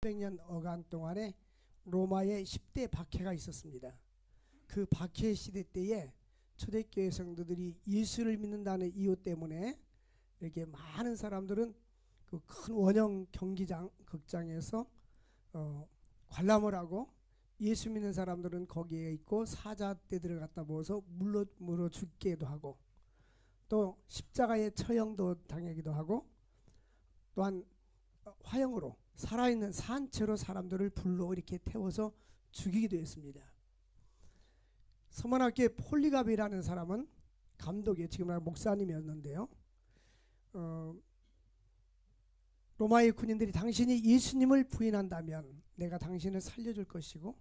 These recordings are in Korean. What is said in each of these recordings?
300년 어간 동안에 로마에 10대 박해가 있었습니다. 그 박해 시대 때에 초대교회 성도들이 예수를 믿는다는 이유 때문에 이렇게 많은 사람들은 그 큰 원형 경기장 극장에서 관람을 하고, 예수 믿는 사람들은 거기에 있고 사자떼들을 갖다 모아서 물어 죽기도 하고, 또 십자가의 처형도 당하기도 하고, 또한 화형으로 살아있는 산채로 사람들을 불로 이렇게 태워서 죽이기도 했습니다. 서문학교의 폴리갑이라는 사람은 감독이 지금 목사님이었는데요. 로마의 군인들이 당신이 예수님을 부인한다면 내가 당신을 살려줄 것이고,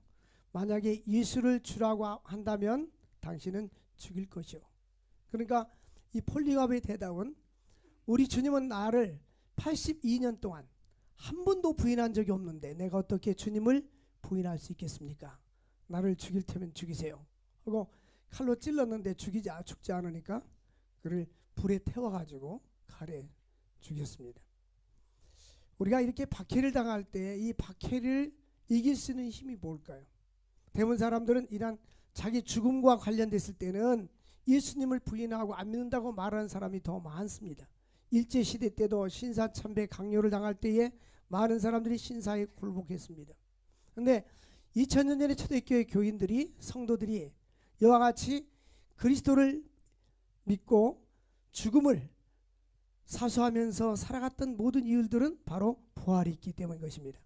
만약에 예수를 주라고 한다면 당신은 죽일 것이요. 그러니까 이 폴리갑의 대답은, 우리 주님은 나를 82년 동안 한 번도 부인한 적이 없는데 내가 어떻게 주님을 부인할 수 있겠습니까? 나를 죽일 테면 죽이세요 하고 칼로 찔렀는데 죽지 않으니까 그를 불에 태워가지고 칼에 죽였습니다. 우리가 이렇게 박해를 당할 때 이 박해를 이길 수 있는 힘이 뭘까요? 대부분 사람들은 이런 자기 죽음과 관련됐을 때는 예수님을 부인하고 안 믿는다고 말하는 사람이 더 많습니다. 일제시대 때도 신사참배 강요를 당할 때에 많은 사람들이 신사에 굴복했습니다. 그런데 2000년 전에 초대교회 교인들이, 성도들이 이와 같이 그리스도를 믿고 죽음을 사수하면서 살아갔던 모든 이유들은 바로 부활이 있기 때문인 것입니다.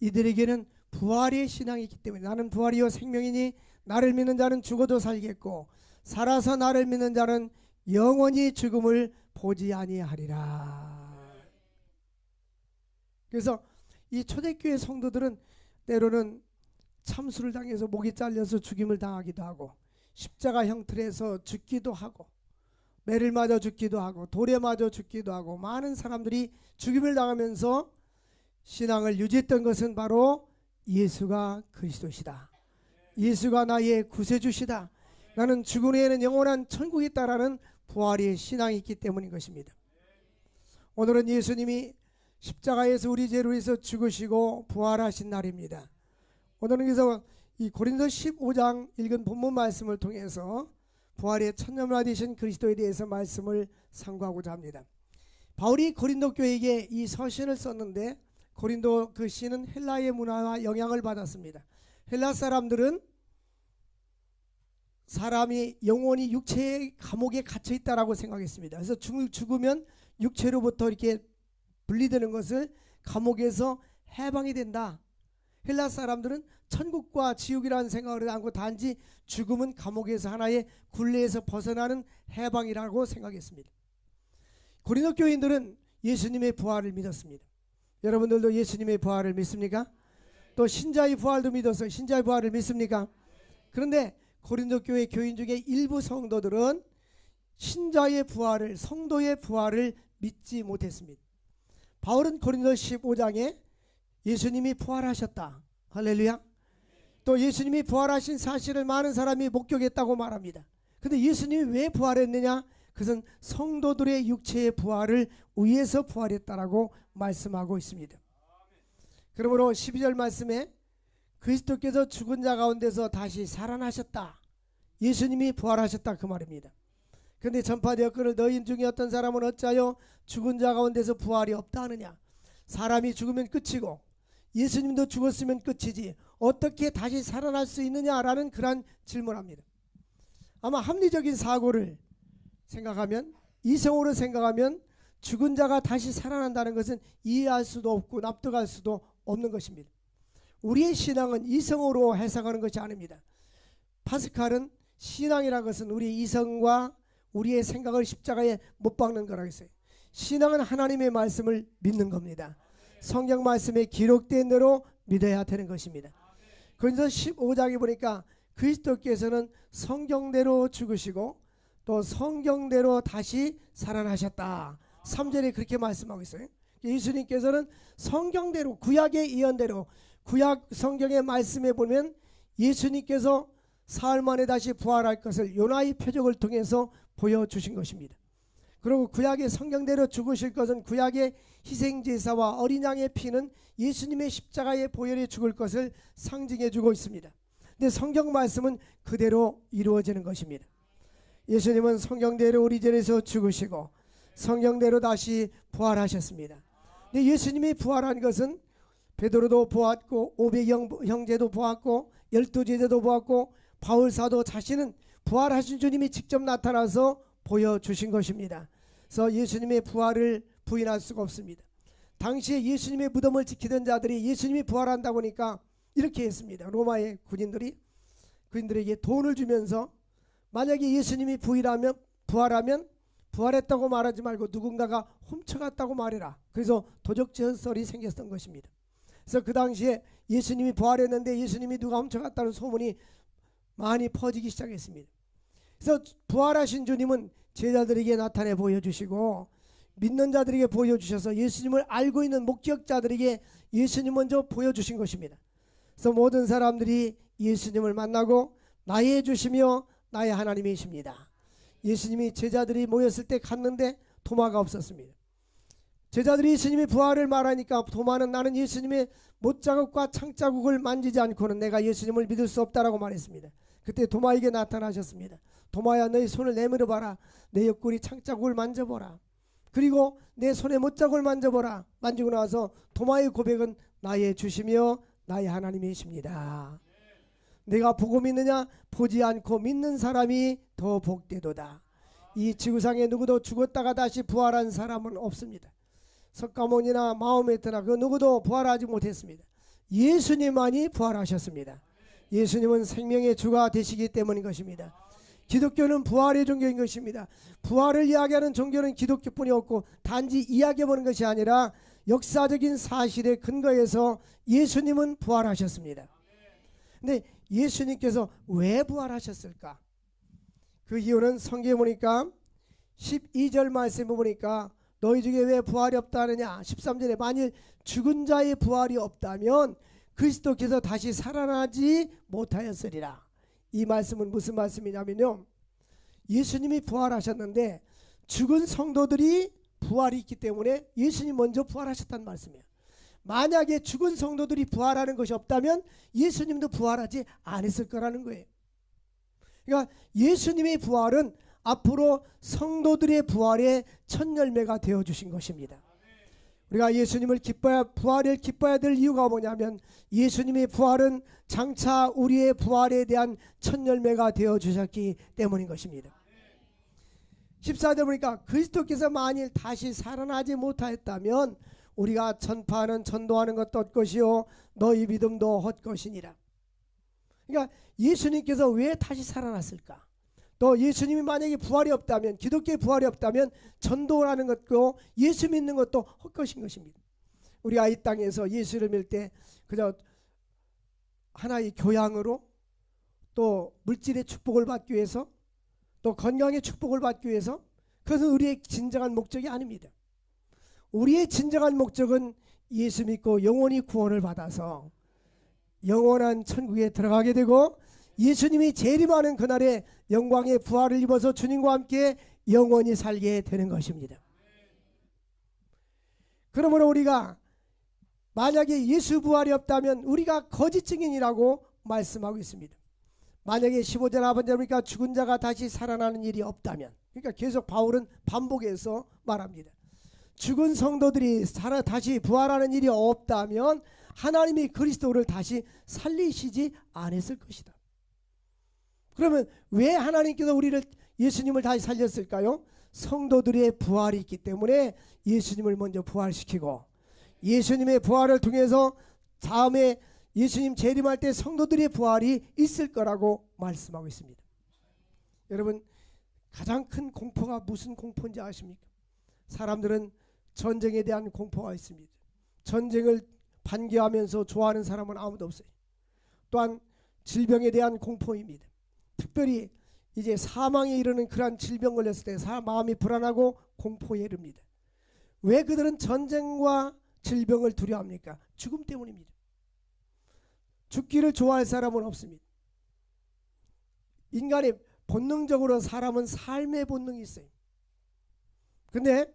이들에게는 부활의 신앙이 있기 때문에, 나는 부활이요 생명이니 나를 믿는 자는 죽어도 살겠고 살아서 나를 믿는 자는 영원히 죽음을 보지 아니하리라. 그래서 이 초대교회 성도들은 때로는 참수를 당해서 목이 잘려서 죽임을 당하기도 하고, 십자가 형틀에서 죽기도 하고, 매를 맞아 죽기도 하고, 돌에 맞아 죽기도 하고, 많은 사람들이 죽임을 당하면서 신앙을 유지했던 것은 바로 예수가 그리스도시다, 예수가 나의 구세주시다, 나는 죽은 후에는 영원한 천국에 있다라는 부활의 신앙이 있기 때문인 것입니다. 오늘은 예수님이 십자가에서 우리 죄를 위해서 죽으시고 부활하신 날입니다. 오늘은 그래서 이 고린도 15장 읽은 본문 말씀을 통해서 부활의 천년마 되신 그리스도에 대해서 말씀을 상고하고자 합니다. 바울이 고린도 교회에게 이 서신을 썼는데, 고린도 그 시는 헬라의 문화와 영향을 받았습니다. 헬라 사람들은 사람이 영원히 육체의 감옥에 갇혀 있다라고 생각했습니다. 그래서 죽으면 육체로부터 이렇게 분리되는 것을 감옥에서 해방이 된다. 헬라 사람들은 천국과 지옥이라는 생각을 하지 않고 단지 죽음은 감옥에서 하나의 굴레에서 벗어나는 해방이라고 생각했습니다. 고린도 교인들은 예수님의 부활을 믿었습니다. 여러분들도 예수님의 부활을 믿습니까? 또 신자의 부활도 믿어서 신자의 부활을 믿습니까? 그런데 고린도 교회 교인 중에 일부 성도들은 신자의 부활을, 성도의 부활을 믿지 못했습니다. 바울은 고린도 15장에 예수님이 부활하셨다, 할렐루야, 또 예수님이 부활하신 사실을 많은 사람이 목격했다고 말합니다. 그런데 예수님이 왜 부활했느냐? 그것은 성도들의 육체의 부활을 위해서 부활했다라고 말씀하고 있습니다. 그러므로 12절 말씀에 그리스도께서 죽은 자 가운데서 다시 살아나셨다, 예수님이 부활하셨다, 그 말입니다. 그런데 전파되었거늘 너희 중에 어떤 사람은 어찌하여 죽은 자 가운데서 부활이 없다 하느냐? 사람이 죽으면 끝이고 예수님도 죽었으면 끝이지 어떻게 다시 살아날 수 있느냐라는 그런 질문합니다. 아마 합리적인 사고를 생각하면, 이성으로 생각하면 죽은 자가 다시 살아난다는 것은 이해할 수도 없고 납득할 수도 없는 것입니다. 우리의 신앙은 이성으로 해석하는 것이 아닙니다. 파스칼은 신앙이라는 것은 우리의 이성과 우리의 생각을 십자가에 못 박는 거라고 했어요. 신앙은 하나님의 말씀을 믿는 겁니다. 성경 말씀에 기록된 대로 믿어야 되는 것입니다. 그래서 15장에 보니까 그리스도께서는 성경대로 죽으시고 또 성경대로 다시 살아나셨다, 3절에 그렇게 말씀하고 있어요. 예수님께서는 성경대로, 구약의 예언대로, 구약 성경의 말씀에 보면 예수님께서 사흘 만에 다시 부활할 것을 요나의 표적을 통해서 보여주신 것입니다. 그리고 구약의 성경대로 죽으실 것은 구약의 희생제사와 어린 양의 피는 예수님의 십자가의 보혈에 죽을 것을 상징해 주고 있습니다. 근데 성경 말씀은 그대로 이루어지는 것입니다. 예수님은 성경대로 우리 전에서 죽으시고 성경대로 다시 부활하셨습니다. 근데 예수님이 부활한 것은 베드로도 보았고 500 형제도 보았고 12제자도 보았고 바울사도 자신은 부활하신 주님이 직접 나타나서 보여주신 것입니다. 그래서 예수님의 부활을 부인할 수가 없습니다. 당시에 예수님의 무덤을 지키던 자들이 예수님이 부활한다고 하니까 이렇게 했습니다. 로마의 군인들이 그인들에게 돈을 주면서 만약에 예수님이 부활하면 부활했다고 말하지 말고 누군가가 훔쳐갔다고 말해라. 그래서 도적질설이 생겼던 것입니다. 그래서 그 당시에 예수님이 부활했는데 예수님이 누가 훔쳐갔다는 소문이 많이 퍼지기 시작했습니다. 그래서 부활하신 주님은 제자들에게 나타내 보여주시고 믿는 자들에게 보여주셔서 예수님을 알고 있는 목격자들에게 예수님 먼저 보여주신 것입니다. 그래서 모든 사람들이 예수님을 만나고 나의 주시며 나의 하나님이십니다. 예수님이 제자들이 모였을 때 갔는데 도마가 없었습니다. 제자들이 예수님의 부활을 말하니까 도마는 나는 예수님의 못자국과 창자국을 만지지 않고는 내가 예수님을 믿을 수 없다라고 말했습니다. 그때 도마에게 나타나셨습니다. 도마야 너희 손을 내밀어 봐라. 내 옆구리 창자국을 만져보라. 그리고 내 손에 못자국을 만져보라. 만지고 나서 도마의 고백은 나의 주시며 나의 하나님이십니다. 내가 보고 믿느냐? 보지 않고 믿는 사람이 더 복되도다. 이 지구상에 누구도 죽었다가 다시 부활한 사람은 없습니다. 석가모니나 마호메트나 그 누구도 부활하지 못했습니다. 예수님만이 부활하셨습니다. 예수님은 생명의 주가 되시기 때문인 것입니다. 기독교는 부활의 종교인 것입니다. 부활을 이야기하는 종교는 기독교뿐이 없고 단지 이야기해보는 것이 아니라 역사적인 사실에 근거해서 예수님은 부활하셨습니다. 근데 예수님께서 왜 부활하셨을까? 그 이유는 성경에 보니까 12절 말씀에 보니까 너희 중에 왜 부활이 없다 하느냐. 13절에 만일 죽은 자의 부활이 없다면 그리스도께서 다시 살아나지 못하였으리라. 이 말씀은 무슨 말씀이냐면요, 예수님이 부활하셨는데 죽은 성도들이 부활이 있기 때문에 예수님 먼저 부활하셨다는 말씀이에요. 만약에 죽은 성도들이 부활하는 것이 없다면 예수님도 부활하지 않았을 거라는 거예요. 그러니까 예수님의 부활은 앞으로 성도들의 부활의 첫 열매가 되어주신 것입니다. 우리가 예수님을 부활을 기뻐해야 될 이유가 뭐냐면 예수님의 부활은 장차 우리의 부활에 대한 첫 열매가 되어주셨기 때문인 것입니다. 14절 보니까 그리스도께서 만일 다시 살아나지 못하였다면 우리가 전도하는 것도 헛것이요 너희 믿음도 헛것이니라. 그러니까 예수님께서 왜 다시 살아났을까? 또 예수님이 만약에 부활이 없다면, 기독교의 부활이 없다면 전도라는 것도 예수 믿는 것도 헛것인 것입니다. 우리가 이 땅에서 예수를 믿을 때 그저 하나의 교양으로 또 물질의 축복을 받기 위해서 또 건강의 축복을 받기 위해서, 그것은 우리의 진정한 목적이 아닙니다. 우리의 진정한 목적은 예수 믿고 영원히 구원을 받아서 영원한 천국에 들어가게 되고 예수님이 재림하는 그날에 영광의 부활을 입어서 주님과 함께 영원히 살게 되는 것입니다. 그러므로 우리가 만약에 예수 부활이 없다면 우리가 거짓 증인이라고 말씀하고 있습니다. 만약에 15절 하반절 보니까 죽은 자가 다시 살아나는 일이 없다면, 그러니까 계속 바울은 반복해서 말합니다. 죽은 성도들이 다시 부활하는 일이 없다면 하나님이 그리스도를 다시 살리시지 않았을 것이다. 그러면 왜 하나님께서 예수님을 다시 살렸을까요? 성도들의 부활이 있기 때문에 예수님을 먼저 부활시키고 예수님의 부활을 통해서 다음에 예수님 재림할 때 성도들의 부활이 있을 거라고 말씀하고 있습니다. 여러분, 가장 큰 공포가 무슨 공포인지 아십니까? 사람들은 전쟁에 대한 공포가 있습니다. 전쟁을 반겨하면서 좋아하는 사람은 아무도 없어요. 또한 질병에 대한 공포입니다. 특별히 이제 사망에 이르는 그러한 질병 걸렸을 때 마음이 불안하고 공포에 이릅니다. 왜 그들은 전쟁과 질병을 두려워합니까? 죽음 때문입니다. 죽기를 좋아할 사람은 없습니다. 인간의 본능적으로 사람은 삶의 본능이 있어요. 근데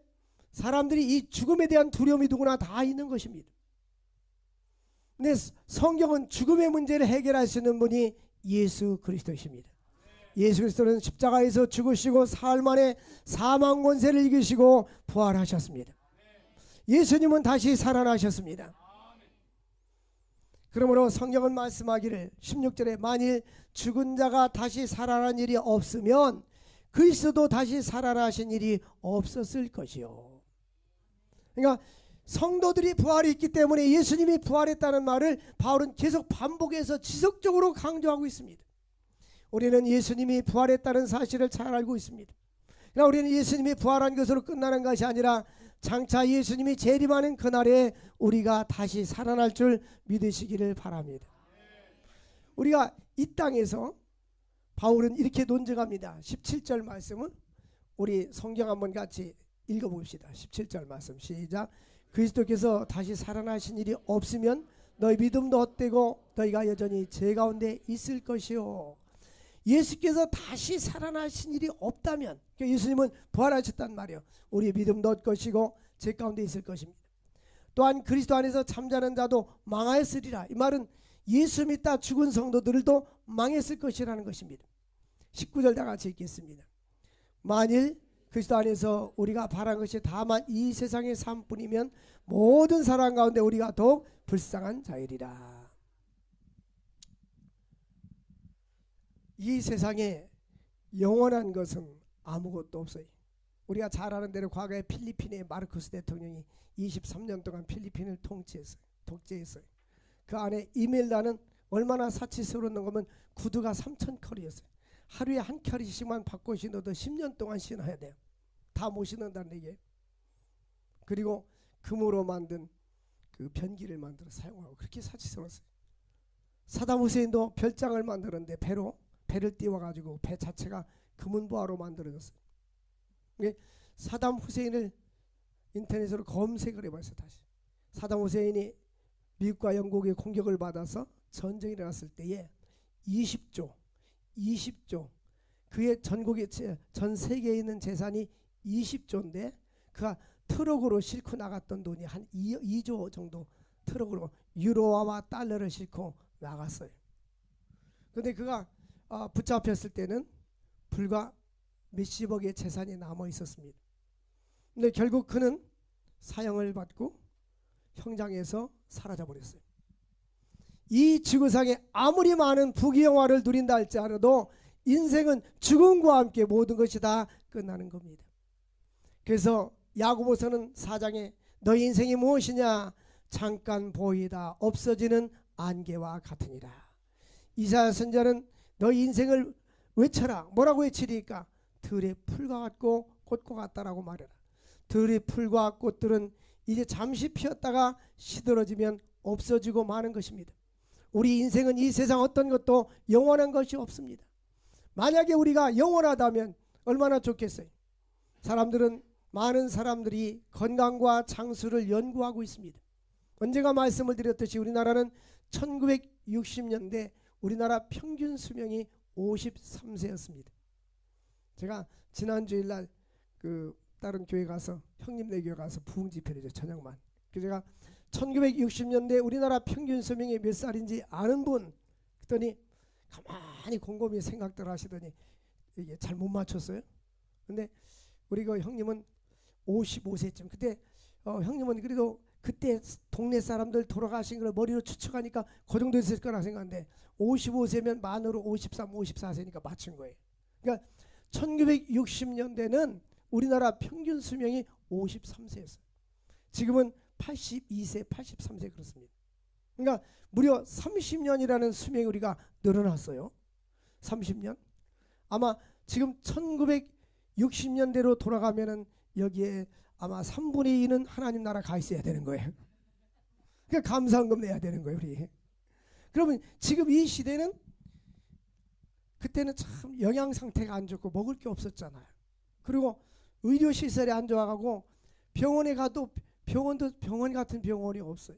사람들이 이 죽음에 대한 두려움이 누구나 다 있는 것입니다. 근데 성경은 죽음의 문제를 해결할 수 있는 분이 예수 그리스도이십니다. 예수 그리스도는 십자가에서 죽으시고 사흘 만에 사망 권세를 이기시고 부활하셨습니다. 예수님은 다시 살아나셨습니다. 그러므로 성경은 말씀하기를 16절에 만일 죽은 자가 다시 살아난 일이 없으면 그리스도도 다시 살아나신 일이 없었을 것이요. 그러니까 성도들이 부활이 있기 때문에 예수님이 부활했다는 말을 바울은 계속 반복해서 지속적으로 강조하고 있습니다. 우리는 예수님이 부활했다는 사실을 잘 알고 있습니다. 그러나 우리는 예수님이 부활한 것으로 끝나는 것이 아니라 장차 예수님이 재림하는 그날에 우리가 다시 살아날 줄 믿으시기를 바랍니다. 우리가 이 땅에서 바울은 이렇게 논증합니다. 17절 말씀은 우리 성경 한번 같이 읽어봅시다. 17절 말씀 시작. 그리스도께서 다시 살아나신 일이 없으면 너희 믿음도 헛되고 너희가 여전히 죄 가운데 있을 것이요. 예수께서 다시 살아나신 일이 없다면, 그러니까 예수님은 부활하셨단 말이에요. 우리의 믿음도 헛 것이고 죄 가운데 있을 것입니다. 또한 그리스도 안에서 잠자는 자도 망하였으리라. 이 말은 예수 믿다 죽은 성도들도 망했을 것이라는 것입니다. 19절 다 같이 읽겠습니다. 만일 그리스도 안에서 우리가 바란 것이 다만 이 세상의 삶뿐이면 모든 사람 가운데 우리가 더욱 불쌍한 자이리라. 이 세상에 영원한 것은 아무것도 없어요. 우리가 잘 아는 대로 과거에 필리핀의 마르코스 대통령이 23년 동안 필리핀을 독재했어요. 그 안에 이멜다는 얼마나 사치스러운 거면 구두가 3,000컬이었어요. 하루에 한 켤이씩만 바꿔 신어도 10년 동안 신어야 돼요. 다 못 신는다는 얘기예요. 그리고 금으로 만든 그 변기를 만들어 사용하고 그렇게 사치스러웠어요. 사담 후세인도 별장을 만들었는데 배를 띄워가지고 배 자체가 금은보화로 만들어졌어요. 사담 후세인을 인터넷으로 검색을 해봤어요. 다시 사담 후세인이 미국과 영국의 공격을 받아서 전쟁이 일어났을 때에 20조 그의 전 세계에 있는 재산이 20조인데 그가 트럭으로 싣고 나갔던 돈이 한 2조 정도 트럭으로 유로화와 달러를 싣고 나갔어요. 그런데 그가 붙잡혔을 때는 불과 몇십억의 재산이 남아 있었습니다. 근데 결국 그는 사형을 받고 형장에서 사라져 버렸어요. 이 지구상에 아무리 많은 부귀영화를 누린다 할지라도 인생은 죽음과 함께 모든 것이 다 끝나는 겁니다. 그래서 야고보서는 4장에 너희 인생이 무엇이냐 잠깐 보이다 없어지는 안개와 같으니라. 이사야 선지자는 너희 인생을 외쳐라. 뭐라고 외치리까? 들의 풀과 같고 꽃과 같다라고 말해라. 들의 풀과 꽃들은 이제 잠시 피었다가 시들어지면 없어지고 마는 것입니다. 우리 인생은 이 세상 어떤 것도 영원한 것이 없습니다. 만약에 우리가 영원하다면 얼마나 좋겠어요. 많은 사람들이 건강과 장수를 연구하고 있습니다. 언젠가 말씀을 드렸듯이 우리나라는 1960년대 우리나라 평균 수명이 53세였습니다. 제가 지난주일날 그 다른 교회 가서 형님네 교회 가서 부흥 집회를 저녁만. 그래서 제가 1960년대 우리나라 평균 수명이 몇 살인지 아는 분 그랬더니 가만히 곰곰이 생각들 하시더니 이게 잘 못 맞췄어요. 근데 우리 그 형님은 55세쯤 그때 형님은 그래도 그때 동네 사람들 돌아가신 걸 머리로 추측하니까 그 정도 있을 거라 생각하는데 55세면 만으로 53, 54세니까 맞춘 거예요. 그러니까 1960년대는 우리나라 평균 수명이 53세였어요. 지금은 82세, 83세 그렇습니다. 그러니까 무려 30년이라는 수명이 우리가 늘어났어요. 30년. 아마 지금 1960년대로 돌아가면은 여기에 아마 3분의 2는 하나님 나라 가 있어야 되는 거예요. 그러니까 감사헌금 내야 되는 거예요, 우리. 그러면 지금 이 시대는 그때는 참 영양 상태가 안 좋고 먹을 게 없었잖아요. 그리고 의료 시설이 안 좋아가고 병원에 가도 병원 같은 병원이 없어요.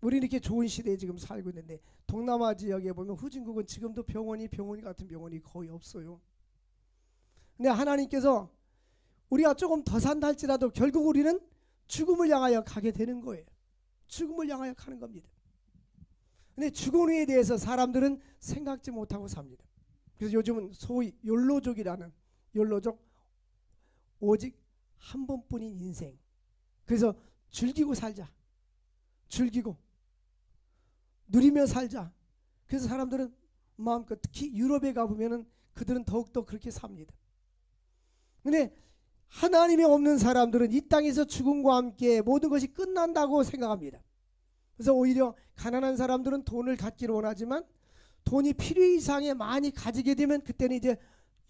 우리 이렇게 좋은 시대에 지금 살고 있는데 동남아 지역에 보면 후진국은 지금도 병원이 같은 병원이 거의 없어요. 근데 하나님께서 우리가 조금 더 산다 할지라도 결국 우리는 죽음을 향하여 가게 되는 거예요. 죽음을 향하여 가는 겁니다. 근데 죽음에 대해서 사람들은 생각지 못하고 삽니다. 그래서 요즘은 소위 욜로족이라는, 욜로족, 오직 한 번뿐인 인생. 그래서 즐기고 살자. 즐기고 누리며 살자. 그래서 사람들은 마음껏, 특히 유럽에 가보면은 그들은 더욱더 그렇게 삽니다. 근데 하나님이 없는 사람들은 이 땅에서 죽음과 함께 모든 것이 끝난다고 생각합니다. 그래서 오히려 가난한 사람들은 돈을 갖기를 원하지만 돈이 필요 이상에 많이 가지게 되면 그때는 이제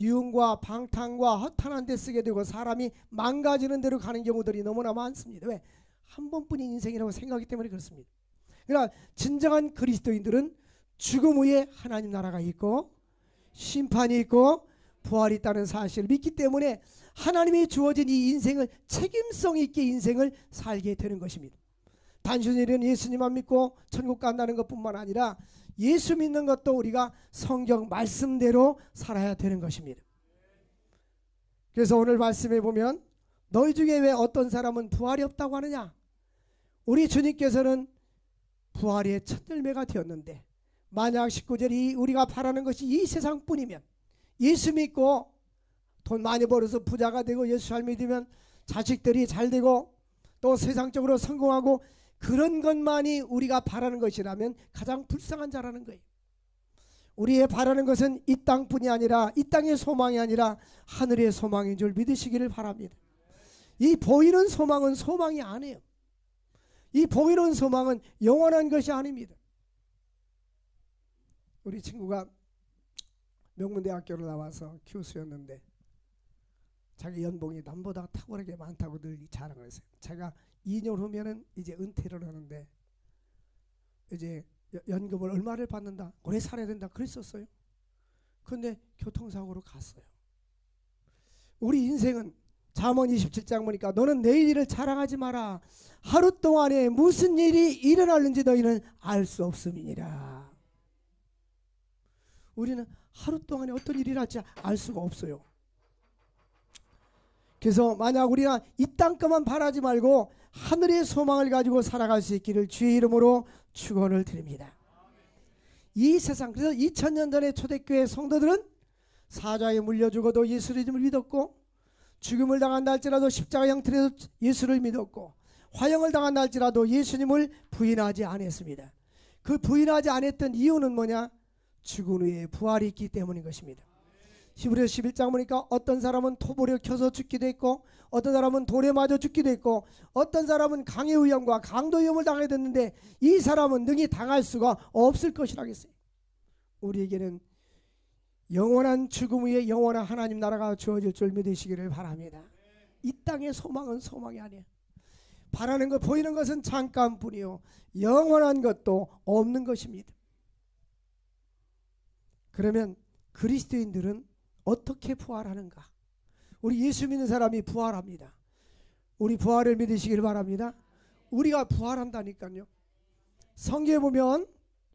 유흥과 방탕과 허탄한 데 쓰게 되고 사람이 망가지는 대로 가는 경우들이 너무나 많습니다. 왜? 한 번뿐인 인생이라고 생각하기 때문에 그렇습니다. 그러나 진정한 그리스도인들은 죽음 후에 하나님 나라가 있고 심판이 있고 부활이 있다는 사실을 믿기 때문에 하나님이 주어진 이 인생을 책임성 있게 인생을 살게 되는 것입니다. 단순히 예수님만 믿고 천국 간다는 것뿐만 아니라 예수 믿는 것도 우리가 성경 말씀대로 살아야 되는 것입니다. 그래서 오늘 말씀에 보면 너희 중에 왜 어떤 사람은 부활이 없다고 하느냐? 우리 주님께서는 부활의 첫 열매가 되었는데 만약 19절이 우리가 바라는 것이 이 세상뿐이면 예수 믿고 돈 많이 벌어서 부자가 되고 예수 잘 믿으면 자식들이 잘 되고 또 세상적으로 성공하고 그런 것만이 우리가 바라는 것이라면 가장 불쌍한 자라는 거예요. 우리의 바라는 것은 이 땅뿐이 아니라 이 땅의 소망이 아니라 하늘의 소망인 줄 믿으시기를 바랍니다. 이 보이는 소망은 소망이 아니에요. 이 보이는 소망은 영원한 것이 아닙니다. 우리 친구가 명문대학교를 나와서 교수였는데 자기 연봉이 남보다 탁월하게 많다고 늘 자랑을 했어요. 제가 2년 후면은 이제 은퇴를 하는데 이제 연금을 얼마를 받는다, 오래 살아야 된다 그랬었어요. 그런데 교통사고로 갔어요. 우리 인생은 잠언 27장 보니까 너는 내일 일을 자랑하지 마라. 하루 동안에 무슨 일이 일어날는지 너희는 알 수 없음이니라. 우리는 하루 동안에 어떤 일이 일어날지 알 수가 없어요. 그래서 만약 우리가 이 땅 것만 바라지 말고 하늘의 소망을 가지고 살아갈 수 있기를 주의 이름으로 축원을 드립니다. 이 세상, 그래서 2000년 전의 초대교회 성도들은 사자에 물려 죽어도 예수를 믿었고 죽음을 당한다 할지라도 십자가 형틀에서 예수를 믿었고 화형을 당한다 할지라도 예수님을 부인하지 않았습니다. 그 부인하지 않았던 이유는 뭐냐? 죽은 후에 부활이 있기 때문인 것입니다. 히브리서 11장 보니까 어떤 사람은 토벌에 켜서 죽기도 했고 어떤 사람은 돌에 맞아 죽기도 했고 어떤 사람은 강의 위험과 강도 위험을 당하게 됐는데 이 사람은 능히 당할 수가 없을 것이라고 했어요. 우리에게는 영원한 죽음 후에 영원한 하나님 나라가 주어질 줄 믿으시기를 바랍니다. 이 땅의 소망은 소망이 아니에요. 바라는 것, 보이는 것은 잠깐뿐이요 영원한 것도 없는 것입니다. 그러면 그리스도인들은 어떻게 부활하는가? 우리 예수 믿는 사람이 부활합니다. 우리 부활을 믿으시길 바랍니다. 우리가 부활한다니까요. 성경에 보면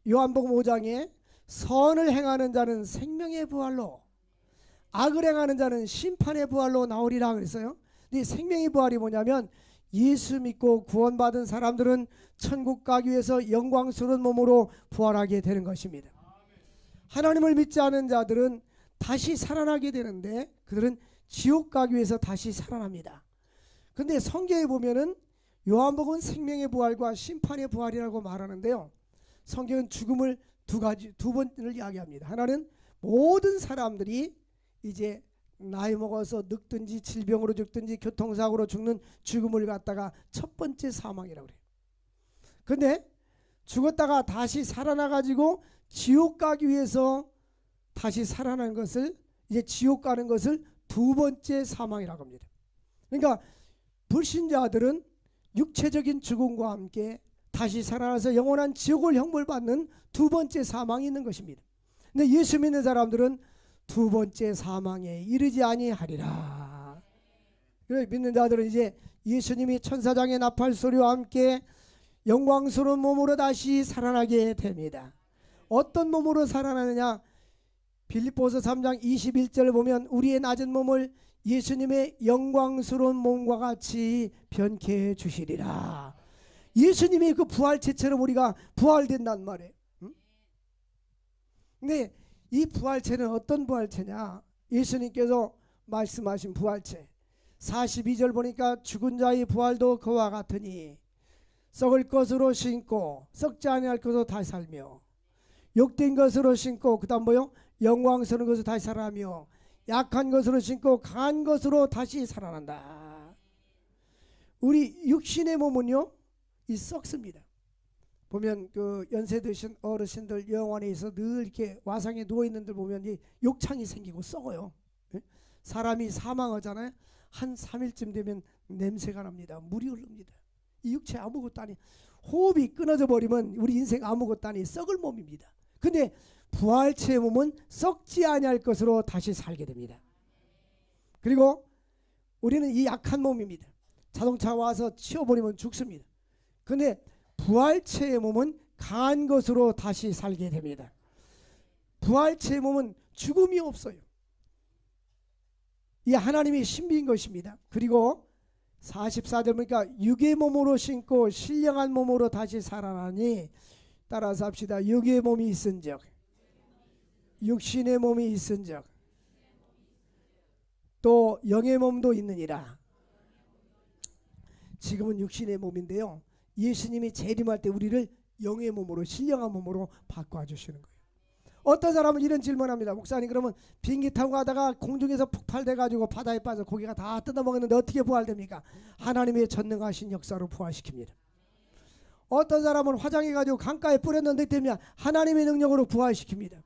요한복음 5장에 선을 행하는 자는 생명의 부활로 악을 행하는 자는 심판의 부활로 나오리라 그랬어요. 근데 생명의 부활이 뭐냐면 예수 믿고 구원받은 사람들은 천국 가기 위해서 영광스러운 몸으로 부활하게 되는 것입니다. 하나님을 믿지 않은 자들은 다시 살아나게 되는데 그들은 지옥 가기 위해서 다시 살아납니다. 그런데 성경에 보면은 요한복음은 생명의 부활과 심판의 부활이라고 말하는데요. 성경은 죽음을 두 번을 이야기합니다. 하나는 모든 사람들이 이제 나이 먹어서 늙든지 질병으로 죽든지 교통사고로 죽는 죽음을 갖다가 첫 번째 사망이라고 그래요. 그런데 죽었다가 다시 살아나가지고 지옥 가기 위해서 다시 살아나는 것을 이제 지옥 가는 것을 두 번째 사망이라고 합니다. 그러니까 불신자들은 육체적인 죽음과 함께 다시 살아나서 영원한 지옥을 형벌받는 두 번째 사망이 있는 것입니다. 근데 예수 믿는 사람들은 두 번째 사망에 이르지 아니하리라. 믿는 자들은 이제 예수님이 천사장의 나팔 소리와 함께 영광스러운 몸으로 다시 살아나게 됩니다. 어떤 몸으로 살아나느냐? 빌립보서 3장 21절을 보면 우리의 낮은 몸을 예수님의 영광스러운 몸과 같이 변케 해 주시리라. 예수님이 그 부활체처럼 우리가 부활된단 말이에요. 응? 근데 이 부활체는 어떤 부활체냐? 예수님께서 말씀하신 부활체 42절 보니까 죽은 자의 부활도 그와 같으니 썩을 것으로 신고 썩지 아니할 것으로 다시 살며 욕된 것으로 신고 그 다음 뭐요? 영광스러운 것으로 다시 살아나며 약한 것으로 신고 강한 것으로 다시 살아난다. 우리 육신의 몸은요 이 썩습니다. 보면 그 연세 드신 어르신들 영원에서 늘 이렇게 와상에 누워있는들 보면 이 욕창이 생기고 썩어요. 사람이 사망하잖아요. 한 3일쯤 되면 냄새가 납니다. 물이 흐릅니다. 이 육체 아무것도 아니, 호흡이 끊어져 버리면 우리 인생 아무것도 아니 썩을 몸입니다. 근데 부활체의 몸은 썩지 아니할 것으로 다시 살게 됩니다. 그리고 우리는 이 약한 몸입니다. 자동차 와서 치워버리면 죽습니다. 근데 부활체의 몸은 강한 것으로 다시 살게 됩니다. 부활체의 몸은 죽음이 없어요. 이 하나님의 신비인 것입니다. 그리고 44절 보니까 육의 몸으로 신고 신령한 몸으로 다시 살아나니 따라서 합시다. 육의 몸이 있은즉 육신의 몸이 있은즉 또 영의 몸도 있느니라. 지금은 육신의 몸인데요. 예수님이 재림할 때 우리를 영의 몸으로 신령한 몸으로 바꿔주시는 거예요. 어떤 사람은 이런 질문합니다. 목사님 그러면 비행기 타고 가다가 공중에서 폭발돼가지고 바다에 빠져 고기가 다 뜯어먹었는데 어떻게 부활됩니까? 하나님의 전능하신 역사로 부활시킵니다. 어떤 사람은 화장해가지고 강가에 뿌렸는데 되면 하나님의 능력으로 부활시킵니다.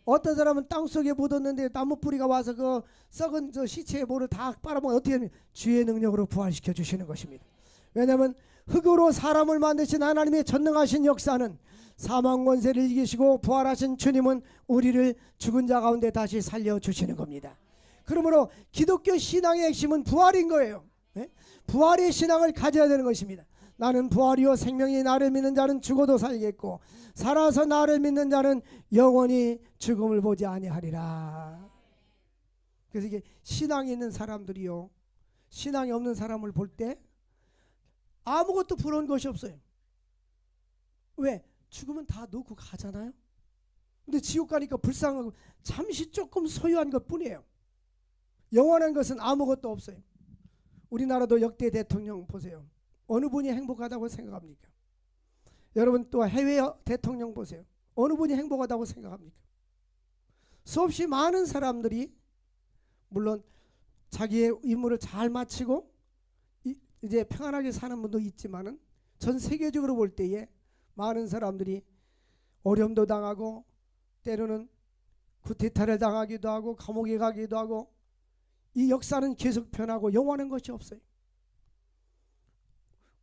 어떤 사람은 땅속에 묻었는데 나무 뿌리가 와서 그 썩은 저 시체의 모를 다 빨아먹으면 어떻게 하면 주의 능력으로 부활시켜 주시는 것입니다. 왜냐하면 흙으로 사람을 만드신 하나님의 전능하신 역사는 사망 권세를 이기시고 부활하신 주님은 우리를 죽은 자 가운데 다시 살려주시는 겁니다. 그러므로 기독교 신앙의 핵심은 부활인 거예요. 네? 부활의 신앙을 가져야 되는 것입니다. 나는 부활이요 생명이 나를 믿는 자는 죽어도 살겠고 살아서 나를 믿는 자는 영원히 죽음을 보지 아니하리라. 그래서 이게 신앙이 있는 사람들이요 신앙이 없는 사람을 볼 때 아무것도 부러운 것이 없어요. 왜? 죽으면 다 놓고 가잖아요. 근데 지옥 가니까 불쌍하고 잠시 조금 소유한 것 뿐이에요. 영원한 것은 아무것도 없어요. 우리나라도 역대 대통령 보세요. 어느 분이 행복하다고 생각합니까? 여러분 또 해외 대통령 보세요. 어느 분이 행복하다고 생각합니까? 수없이 많은 사람들이 물론 자기의 임무를 잘 마치고 이제 평안하게 사는 분도 있지만은 전 세계적으로 볼 때에 많은 사람들이 어려움도 당하고 때로는 쿠데타를 당하기도 하고 감옥에 가기도 하고 이 역사는 계속 변하고 영원한 것이 없어요.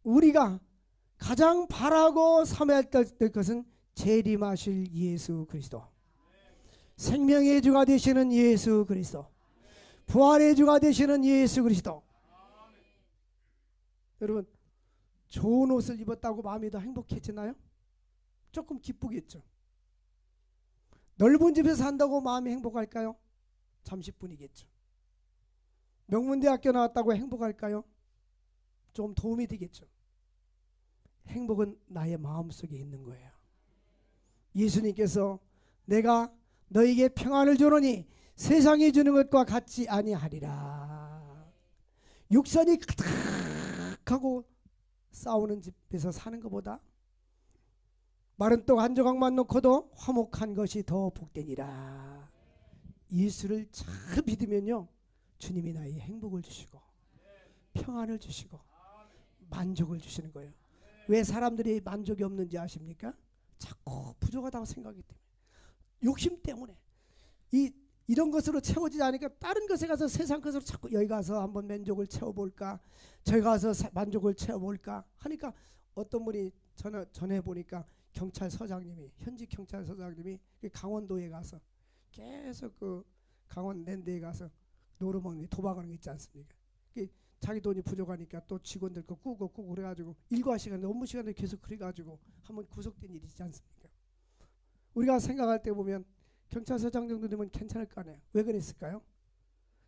우리가 가장 바라고 삼아야 될 것은 재림하실 예수 그리스도, 생명의 주가 되시는 예수 그리스도, 부활의 주가 되시는 예수 그리스도. 여러분 좋은 옷을 입었다고 마음이 더 행복해지나요? 조금 기쁘겠죠. 넓은 집에서 산다고 마음이 행복할까요? 잠시뿐이겠죠. 명문대학교 나왔다고 행복할까요? 좀 도움이 되겠죠. 행복은 나의 마음속에 있는 거예요. 예수님께서 내가 너에게 평안을 주노니 세상이 주는 것과 같지 아니하리라. 육선이 가득하고 싸우는 집에서 사는 것보다 마른 떡 한 조각만 놓고도 화목한 것이 더 복되니라. 예수를 잘 믿으면요 주님이 나의 행복을 주시고 평안을 주시고 만족을 주시는 거예요. 왜 사람들이 만족이 없는지 아십니까? 자꾸 부족하다고 생각하기 때문에, 욕심 때문에 이런 것으로 채워지지 않으니까 다른 것에 가서 세상 것으로 자꾸 여기 가서 한번 만족을 채워볼까, 저기 가서 만족을 채워볼까 하니까 어떤 분이 전에 보니까 경찰서장님이, 현직 경찰서장님이 강원도에 가서 계속 그 강원랜드에 가서 노름먹는 도박하는 거 있지 않습니까? 자기 돈이 부족하니까 또 직원들 거 꾸고 그래가지고 일과 시간에 업무 시간에 계속 그래가지고 한번 구속된 일이 있지 않습니까? 우리가 생각할 때 보면 경찰서장 정도 되면 괜찮을 거 아니에요. 왜 그랬을까요?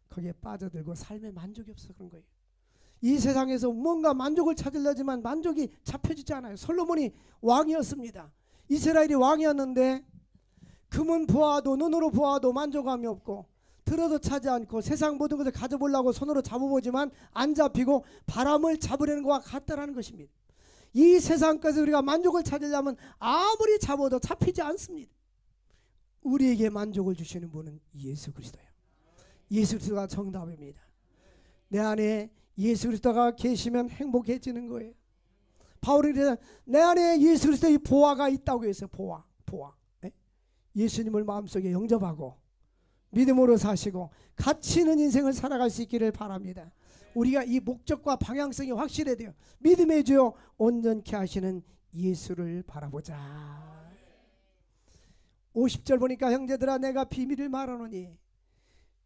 거기에 빠져들고 삶에 만족이 없어서 그런 거예요. 이 세상에서 뭔가 만족을 찾으려지만 만족이 잡혀지지 않아요. 솔로몬이 왕이었습니다. 이스라엘이 왕이었는데 금은 보아도 눈으로 보아도 만족함이 없고 들어도 차지 않고 세상 모든 것을 가져보려고 손으로 잡아보지만 안 잡히고 바람을 잡으려는 것과 같다라는 것입니다. 이 세상 것에 우리가 만족을 찾으려면 아무리 잡아도 잡히지 않습니다. 우리에게 만족을 주시는 분은 예수 그리스도예요. 예수 그리스도가 정답입니다. 내 안에 예수 그리스도가 계시면 행복해지는 거예요. 바울이 내 안에 예수 그리스도의 보화가 있다고 했어요. 보화. 네? 예수님을 마음속에 영접하고 믿음으로 사시고 가치 있는 인생을 살아갈 수 있기를 바랍니다. 우리가 이 목적과 방향성이 확실해야 돼요. 믿음의 주요 온전케 하시는 예수를 바라보자. 50절 보니까 형제들아 내가 비밀을 말하노니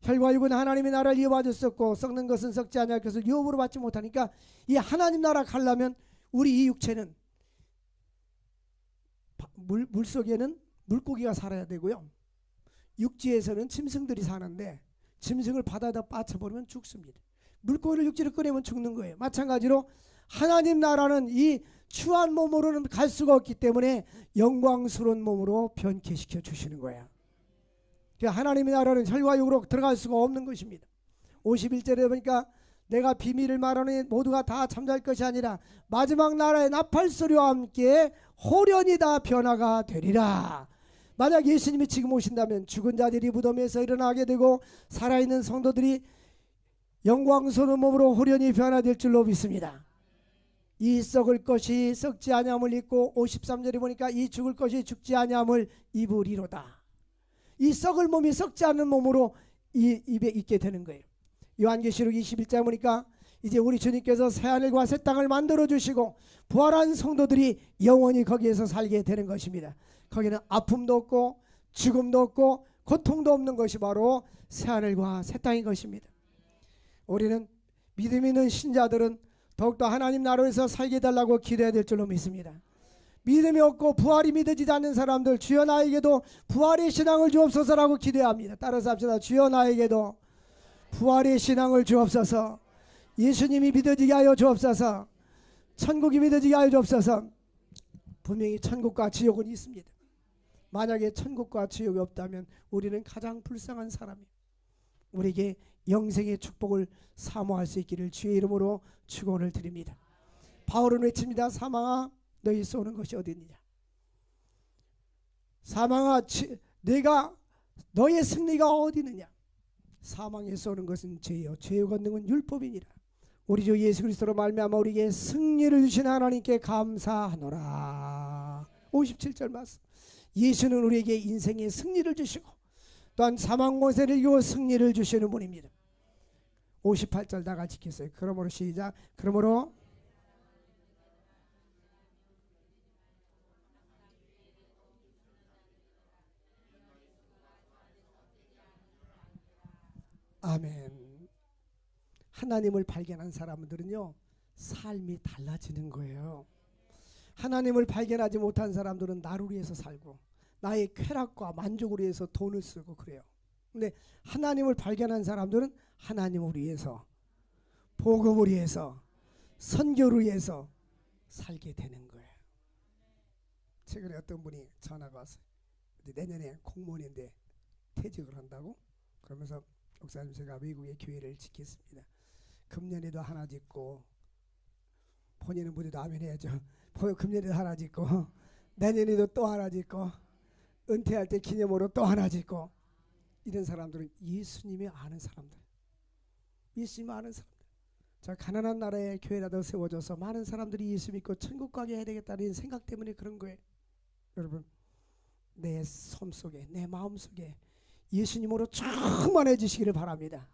혈과 육은 하나님의 나라를 이어받아 줬었고 썩는 것은 썩지 아니할 것을 유업으로 받지 못하니까 이 하나님 나라 가려면 우리 이 육체는 물속에는 물고기가 살아야 되고요. 육지에서는 짐승들이 사는데 짐승을 바다에다 빠쳐버리면 죽습니다. 물고기를 육지로 꺼내면 죽는 거예요. 마찬가지로 하나님 나라는 이 추한 몸으로는 갈 수가 없기 때문에 영광스러운 몸으로 변케시켜 주시는 거야. 하나님의 나라는 혈과 육으로 들어갈 수가 없는 것입니다. 51절에 보니까 내가 비밀을 말하니 모두가 다 잠잘 것이 아니라 마지막 나라의 나팔소리와 함께 호련히 다 변화가 되리라. 만약 예수님이 지금 오신다면 죽은 자들이 무덤에서 일어나게 되고 살아있는 성도들이 영광스러운 몸으로 호련히 변화될 줄로 믿습니다. 이 썩을 것이 썩지 아니함을 입고 53절에 보니까 이 죽을 것이 죽지 아니함을 입으리로다. 이 썩을 몸이 썩지 않는 몸으로 이 입에 있게 되는 거예요. 요한계시록 21장 보니까 이제 우리 주님께서 새하늘과 새 땅을 만들어 주시고 부활한 성도들이 영원히 거기에서 살게 되는 것입니다. 거기는 아픔도 없고 죽음도 없고 고통도 없는 것이 바로 새하늘과 새 땅인 것입니다. 우리는 믿음 있는 신자들은 더욱더 하나님 나라에서 살게 해달라고 기도해야 될 줄로 믿습니다. 믿음이 없고 부활이 믿어지지 않는 사람들 주여 나에게도 부활의 신앙을 주옵소서라고 기도해야 합니다. 따라서 합시다. 주여 나에게도 부활의 신앙을 주옵소서. 예수님이 믿어지게 하여 주옵소서. 천국이 믿어지게 하여 주옵소서. 분명히 천국과 지옥은 있습니다. 만약에 천국과 지옥이 없다면 우리는 가장 불쌍한 사람이에요. 우리에게 영생의 축복을 사모할 수 있기를 주의 이름으로 축원을 드립니다. 바울은 외칩니다. 사망아 너희 쏘는 것이 어디 있느냐. 사망아 내가 너의 승리가 어디 있느냐. 사망에 쏘는 것은 죄요 죄의 권능은 율법이니라. 우리 주 예수 그리스도로 말미암아 우리에게 승리를 주신 하나님께 감사하노라. 57절 말씀. 예수는 우리에게 인생의 승리를 주시고 또한 사망 권세를 이기고 승리를 주시는 분입니다. 58절 다 같이 읽겠어요. 그러므로 시작. 그러므로 아멘. 하나님을 발견한 사람들은요 삶이 달라지는 거예요. 하나님을 발견하지 못한 사람들은 나를 위해서 살고 나의 쾌락과 만족을 위해서 돈을 쓰고 그래요. 근데 하나님을 발견한 사람들은 하나님을 위해서 복음을 위해서 선교를 위해서 살게 되는 거예요. 최근에 어떤 분이 전화가 왔어요. 내년에 공무원인데 퇴직을 한다고 그러면서 목사님 제가 외국의 교회를 짓겠습니다. 금년에도 하나 짓고 본인은 무대도 아멘 해야죠. 금년에도 하나 짓고 내년에도 또 하나 짓고 은퇴할 때 기념으로 또 하나 짓고. 이런 사람들은 예수님이 아는 사람들, 예수님 아는 사람들. 자, 가난한 나라에 교회라도 세워줘서 많은 사람들이 예수 믿고 천국 가게 해야 되겠다는 생각 때문에 그런 거예요. 여러분 내 손속에 내 마음속에 예수님으로 충만해지시기를 바랍니다.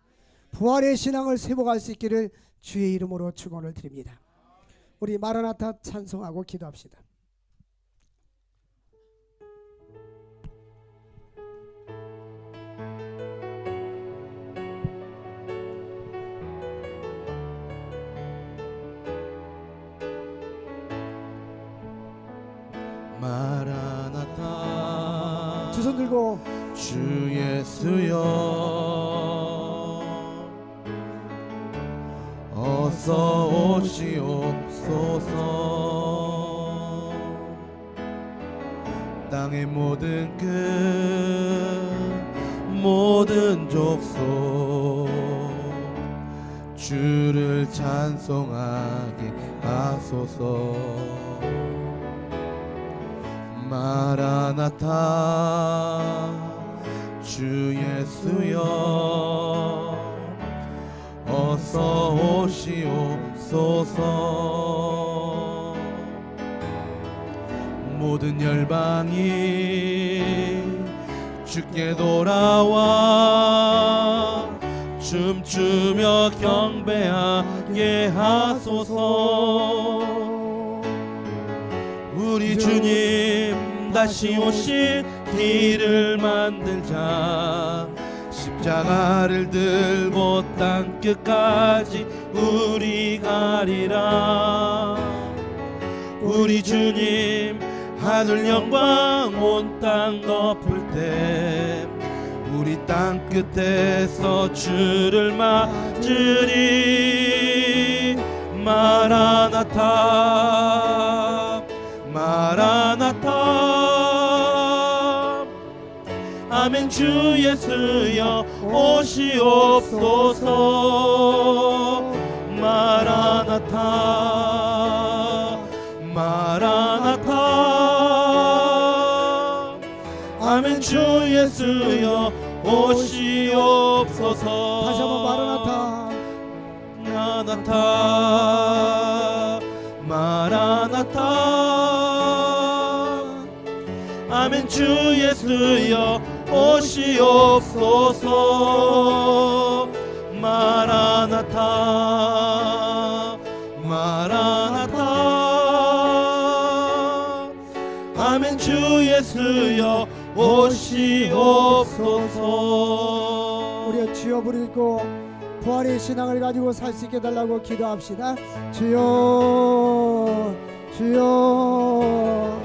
부활의 신앙을 회복할 수 있기를 주의 이름으로 축원을 드립니다. 우리 마라나타 찬송하고 기도합시다. 마라나타 두 손 들고 주 예수여 어서 오시옵소서. 땅의 모든 끝 모든 족속 주를 찬송하게 하소서. 마라나타 주 예수여 어서 오시옵소서. 모든 열방이 주께 돌아와 춤추며 경배하게 하소서. 우리 주님 다시 오실 길을 만들자. 십자가를 들고 땅끝까지 우리 가리라. 우리 주님 하늘 영광 온 땅 덮을 때 우리 땅끝에서 주를 맞으리. 마라나타 마라나타 아멘. 주 예수여 오시옵소서. 마라나타 마라나타 아멘. 주 예수여 오시옵소서. 다시 한번 마라나타 마라나타 마라나타 아멘. 주 예수여 오시옵소서. 마라나타 마라나타 아멘. 주 예수여 오시옵소서. 우리 주여 부르고 부활의 신앙을 가지고 살 수 있게 달라고 기도합시다. 주여 주여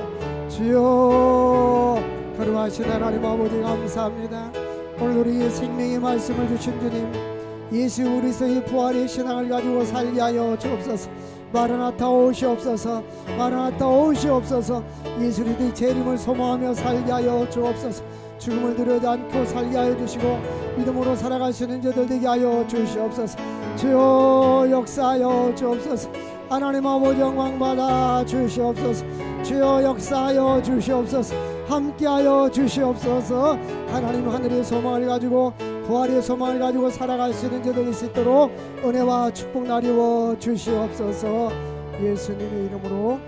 주여. 거룩하신 하나님 아버지 감사합니다. 오늘 우리에게 생명의 말씀을 주신 주님, 예수 그리스도의 부활의 신앙을 가지고 살게 하여 주옵소서. 마라나타 오시옵소서. 마라나타 오시옵소서. 예수 그리스도의 재림을 소망하며 살게 하여 주옵소서. 죽음을 두려워하지 않고 살게 하여 주시고 믿음으로 살아가시는 자들 되게 하여 주시옵소서. 주여 역사하여 주옵소서. 하나님 아버지 영광 받아 주시옵소서. 주여 역사하여 주시옵소서. 함께하여 주시옵소서. 하나님 하늘의 소망을 가지고 부활의 소망을 가지고 살아가시는 자들이 있도록 은혜와 축복 나리워 주시옵소서. 예수님의 이름으로